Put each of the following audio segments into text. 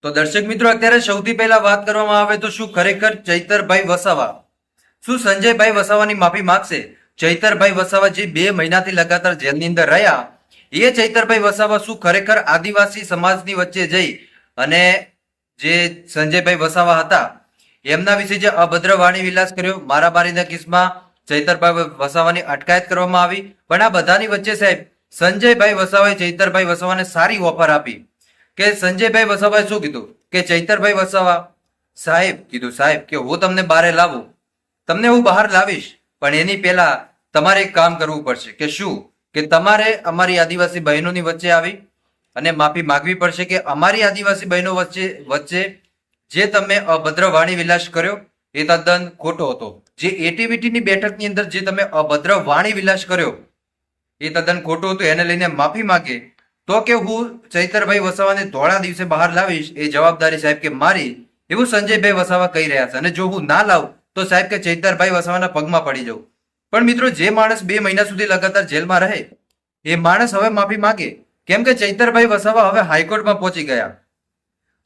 તો દર્શક મિત્રો અત્યારે સૌથી પહેલા વાત કરવામાં આવે તો શું ખરેખર ચૈતરભાઈ વસાવા શું સંજયભાઈ વસાવાની માફી માંગશે? ચૈતરભાઈ વસાવા જે 2 મહિનાથી લગાતાર જેલની અંદર રહ્યા, એ ચૈતરભાઈ વસાવા શું ખરેખર આદિવાસી સમાજની વચ્ચે જઈ અને જે સંજયભાઈ વસાવા હતા એમના વિશે જે અભદ્ર વાણી વિલાસ કર્યો, મારામારીના કેસમાં ચૈતરભાઈ વસાવાની અટકાયત કરવામાં આવી, પણ આ બધાની વચ્ચે સાહેબ સંજયભાઈ વસાવાએ ચૈતરભાઈ વસાવાને સારી ઓફર આપી કે સંજયભાઈ વસાવાએ શું કીધું કે ચૈતરભાઈ વસાવા સાહેબ કીધું સાહેબ કે હું તમને બહાર લાવું, તમને હું બહાર લાવીશ, પણ એની પહેલા તમારે એક કામ કરવું પડશે કે શું કે તમારે અમારી આદિવાસી બહેનોની વચ્ચે આવી અને માફી માંગવી પડશે કે અમારી આદિવાસી બહેનો વચ્ચે જે તમે અભદ્ર વાણી વિલાસ કર્યો એ તદ્દન ખોટો હતો. જે એટીવીટીની બેઠકની અંદર જે તમે અભદ્ર વાણી વિલાસ કર્યો એ તદ્દન ખોટું હતું. એને લઈને માફી માંગે તો કે હું ચૈતરભાઈ વસાવાને ધોળા દિવસે બહાર લાવીશ એ જવાબદારી સાહેબ કે મારી, એવું સંજયભાઈ વસાવા કહી રહ્યા છે. અને જો હું ના લાવું તો સાહેબ કે ચૈતરભાઈ વસાવાના પગમાં પડી જાઉં. પણ મિત્રો જે માણસ 2 મહિના સુધી લગાતાર જેલમાં રહે એ માણસ હવે માફી માંગે, કેમ કે ચૈતરભાઈ વસાવા હવે હાઈકોર્ટમાં પહોંચી ગયા.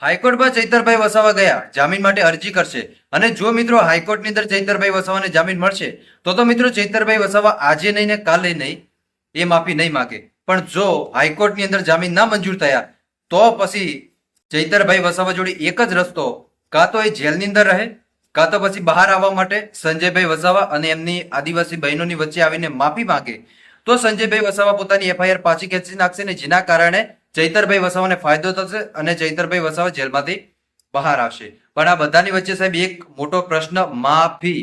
હાઈકોર્ટમાં ચૈતરભાઈ વસાવા ગયા જામીન માટે અરજી કરશે, અને જો મિત્રો હાઈકોર્ટની અંદર ચૈતરભાઈ વસાવાને જામીન મળશે તો મિત્રો ચૈતરભાઈ વસાવા આજે નહીં ને કાલે નહીં એ માફી નહીં માંગે. પણ જો હાઈકોર્ટની અંદર જામીન ના મંજૂર થયા તો પછી ચૈતરભાઈ વસાવા જોડે એક જ રસ્તો, કાં તો એ જેલની અંદર રહે કાં તો પછી બહાર આવવા માટે સંજયભાઈ વસાવા અને એમની આદિવાસી બહેનોની વચ્ચે આવીને માફી માંગે તો સંજયભાઈ વસાવા પોતાની એફઆઈઆર પાછી ખેંચી નાખશે ને જેના કારણે ચૈતરભાઈ વસાવાને ફાયદો થશે અને ચૈતરભાઈ વસાવા જેલમાંથી બહાર આવશે. પણ આ બધાની વચ્ચે સાહેબ એક મોટો પ્રશ્ન, માફી.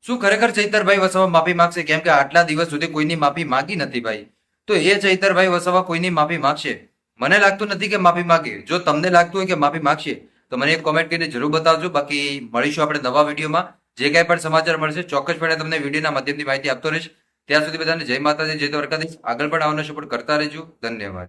શું ખરેખર ચૈતરભાઈ વસાવા માફી માંગશે? કેમ કે આટલા દિવસ સુધી કોઈની માફી માંગી નથી ભાઈ, તો એ ચૈતરભાઈ વસાવા કોઈની માફી માંગશે? મને લાગતું નથી કે માફી માંગે. જો તમને લાગતું હોય કે માફી માંગશે તો મને એક કોમેન્ટ કરીને જરૂર બતાવજો. બાકી મળીશું આપણે નવા વિડીયોમાં. જે કાંઈ પણ સમાચાર મળશે ચોક્કસપણે તમને વિડીયોના માધ્યમથી માહિતી આપતો રહીશ. ત્યાં સુધી બધાને જય માતાજી, જય દ્વારકાધીશ. આગળ પણ આવવાનો સપોર્ટ કરતા રહેજો. ધન્યવાદ.